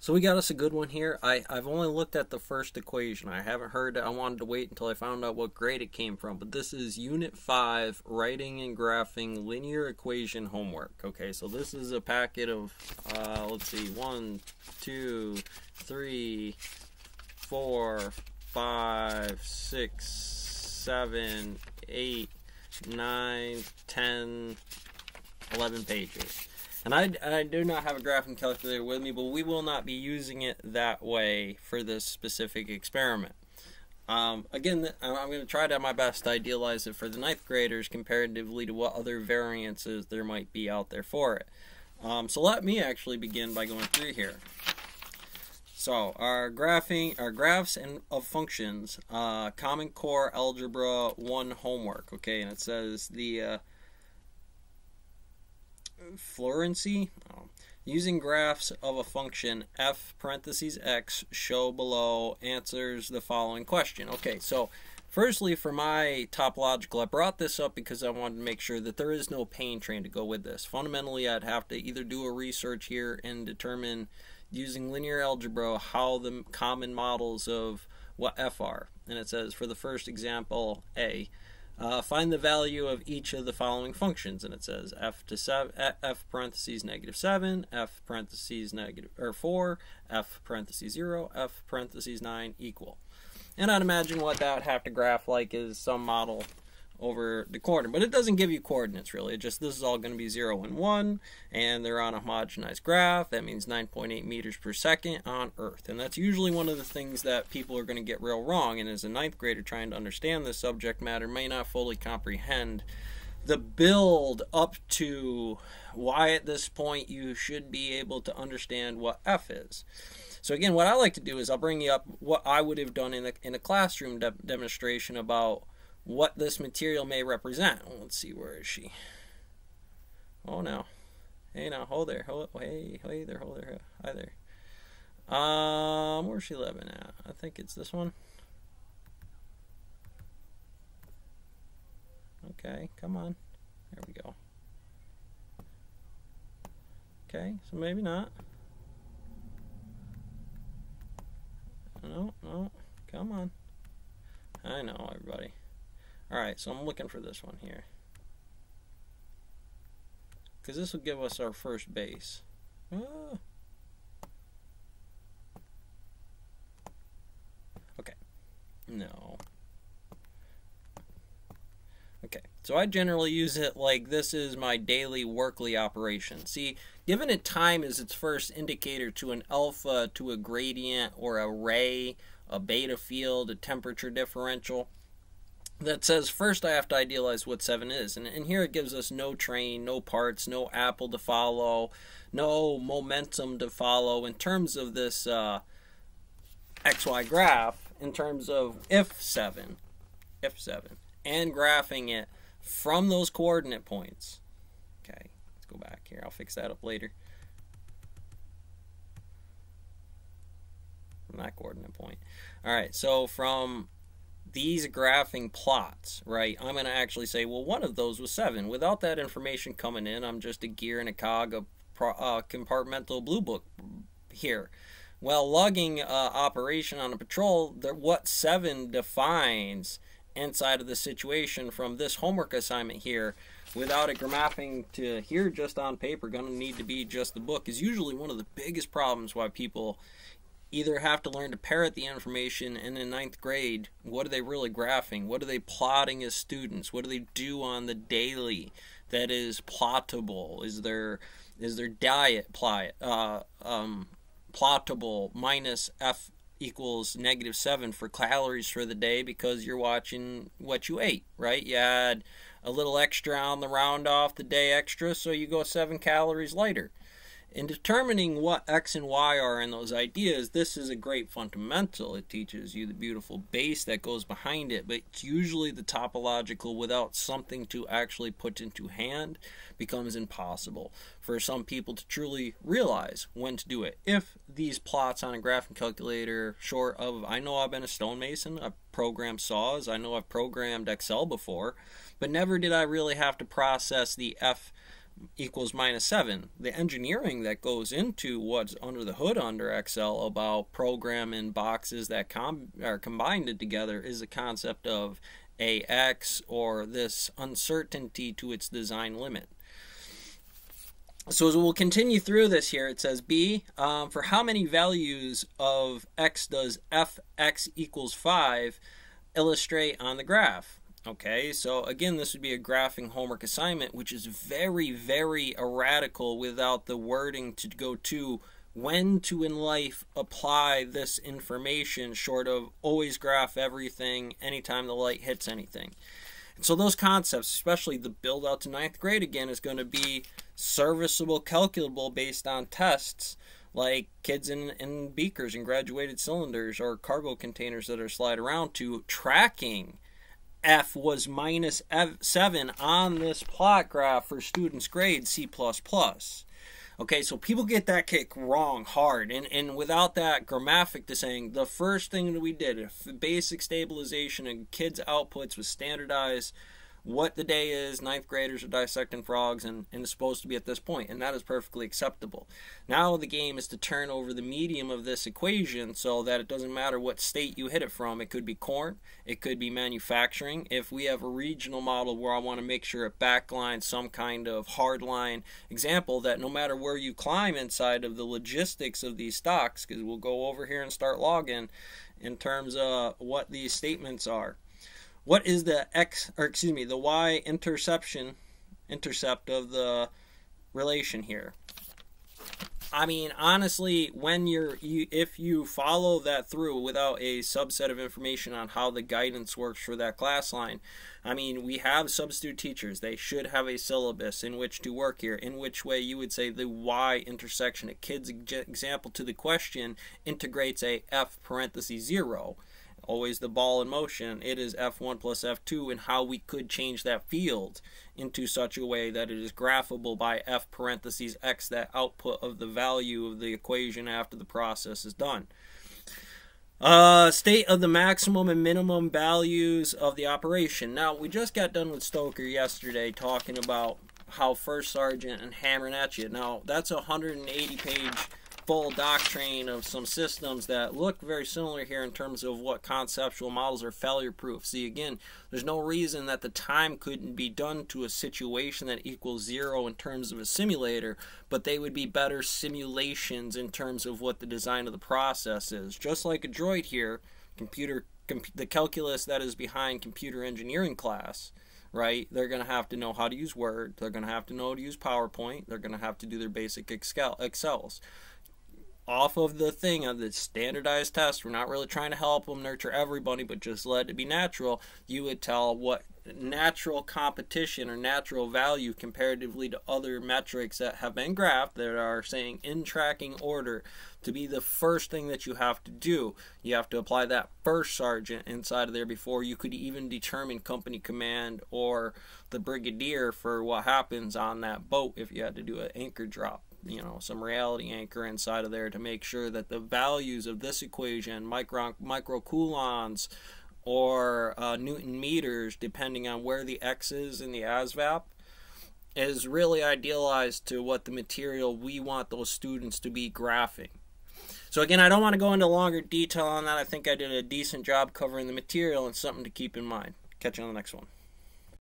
So we got us a good one here. I've only looked at the first equation. I haven't heard it. I wanted to wait until I found out what grade it came from. But this is Unit 5, Writing and Graphing Linear Equation Homework. Okay, so this is a packet of, let's see, 1, 2, 3, 4, 5, 6, 7, 8, 9, 10, 11 pages. And I do not have a graphing calculator with me, but we will not be using it that way for this specific experiment. Again, I'm going to try to my best to idealize it for the 9th graders comparatively to what other variances there might be out there for it. So let me actually begin by going through here. So our graphs and of functions, Common Core Algebra 1 homework. Okay, and it says the fluency. Using graphs of a function f parentheses x show below answers the following question. Okay, so firstly, for my topological, I brought this up because I wanted to make sure that there is no pain train to go with this. Fundamentally, I'd have to either do a research here and determine using linear algebra how the common models of what f are. And it says for the first example, A, find the value of each of the following functions, and it says f parentheses negative 7, f parentheses negative or 4, f parentheses 0, f parentheses 9 equal. And I'd imagine what that would have to graph like is some model over the coordinate, but it doesn't give you coordinates really. It just, this is all going to be 0 and 1, and they're on a homogenized graph. That means 9.8 meters per second on Earth, and that's usually one of the things that people are going to get real wrong, and as a 9th grader trying to understand this subject matter may not fully comprehend the build up to why at this point you should be able to understand what f is. So again, what I like to do is I'll bring you up what I would have done in a classroom demonstration about what this material may represent. Well, let's see, where is she? Oh, no. Hey, now, hold there. Hey there, hold there. Hi there. Where's she living at? I think it's this one. Okay, come on. There we go. Okay, so maybe not. No, come on. I know, everybody. Alright, so I'm looking for this one here, because this will give us our first base. Okay, no. Okay, so I generally use it like this is my daily workly operation. See, given it time as its first indicator to an alpha, to a gradient, or a ray, a beta field, a temperature differential, that says first I have to idealize what 7 is. And here it gives us no train, no parts, no apple to follow, no momentum to follow in terms of this XY graph, in terms of if 7, and graphing it from those coordinate points. Okay, let's go back here. I'll fix that up later. From that coordinate point. Alright, so from these graphing plots, right, I'm going to actually say, well, one of those was 7. Without that information coming in, I'm just a gear and a cog, a compartmental blue book here. Well, logging operation on a patrol, what 7 defines inside of the situation from this homework assignment here, without it mapping to here just on paper, going to need to be just the book, is usually one of the biggest problems why people either have to learn to parrot the information, and in 9th grade, what are they really graphing? What are they plotting as students? What do they do on the daily that is plottable? Is their diet plottable minus f equals negative 7 for calories for the day because you're watching what you ate, right? You had a little extra on the round off the day extra, so you go 7 calories lighter. In determining what X and Y are in those ideas, this is a great fundamental. It teaches you the beautiful base that goes behind it, but it's usually the topological without something to actually put into hand becomes impossible for some people to truly realize when to do it. If these plots on a graphing calculator, short of, I know I've been a stonemason, I've programmed saws, I know I've programmed Excel before, but never did I really have to process the F equals -7. The engineering that goes into what's under the hood under Excel about programming boxes that are combined together is the concept of AX, or this uncertainty to its design limit. So as we'll continue through this here, it says B, for how many values of X does fx equals 5 illustrate on the graph? Okay, so again, this would be a graphing homework assignment, which is very, very erratical without the wording to go to when to in life apply this information, short of always graph everything anytime the light hits anything. And so those concepts, especially the build out to 9th grade again, is going to be serviceable, calculable based on tests like kids in beakers and graduated cylinders or cargo containers that are slide around, to tracking F was -7 on this plot graph for students' grade C++. Okay, so people get that kick wrong hard, and without that grammatic to saying, the first thing that we did, if basic stabilization and kids' outputs was standardized what the day is, 9th graders are dissecting frogs, and it's supposed to be at this point, and that is perfectly acceptable. Now the game is to turn over the medium of this equation so that it doesn't matter what state you hit it from. It could be corn, it could be manufacturing. If we have a regional model where I want to make sure it backlines some kind of hard line example, that no matter where you climb inside of the logistics of these stocks, because we'll go over here and start logging in terms of what these statements are. What is the the y intercept of the relation here? I mean, honestly, when if you follow that through without a subset of information on how the guidance works for that class line, I mean, we have substitute teachers. They should have a syllabus in which to work here, in which way you would say the y intersection, a kid's example to the question, integrates a f parentheses 0. Always the ball in motion. It is F1 plus F2, and how we could change that field into such a way that it is graphable by F parentheses X, that output of the value of the equation after the process is done. State of the maximum and minimum values of the operation. Now, we just got done with Stoker yesterday talking about how First Sergeant and hammering at you. Now, that's a 180-page full doctrine of some systems that look very similar here in terms of what conceptual models are failure proof. See, again, there's no reason that the time couldn't be done to a situation that equals 0 in terms of a simulator, but they would be better simulations in terms of what the design of the process is. Just like a droid here, the calculus that is behind computer engineering class, right? They're going to have to know how to use Word. They're going to have to know how to use PowerPoint. They're going to have to do their basic Excels. Off of the thing of the standardized test, we're not really trying to help them nurture everybody, but just let it be natural. You would tell what natural competition or natural value comparatively to other metrics that have been graphed that are saying in tracking order to be the first thing that you have to do. You have to apply that first sergeant inside of there before you could even determine company command or the brigadier for what happens on that boat if you had to do an anchor drop. You know, some reality anchor inside of there to make sure that the values of this equation, microcoulombs or Newton meters, depending on where the X is in the ASVAB, is really idealized to what the material we want those students to be graphing. So again, I don't want to go into longer detail on that. I think I did a decent job covering the material and something to keep in mind. Catch you on the next one.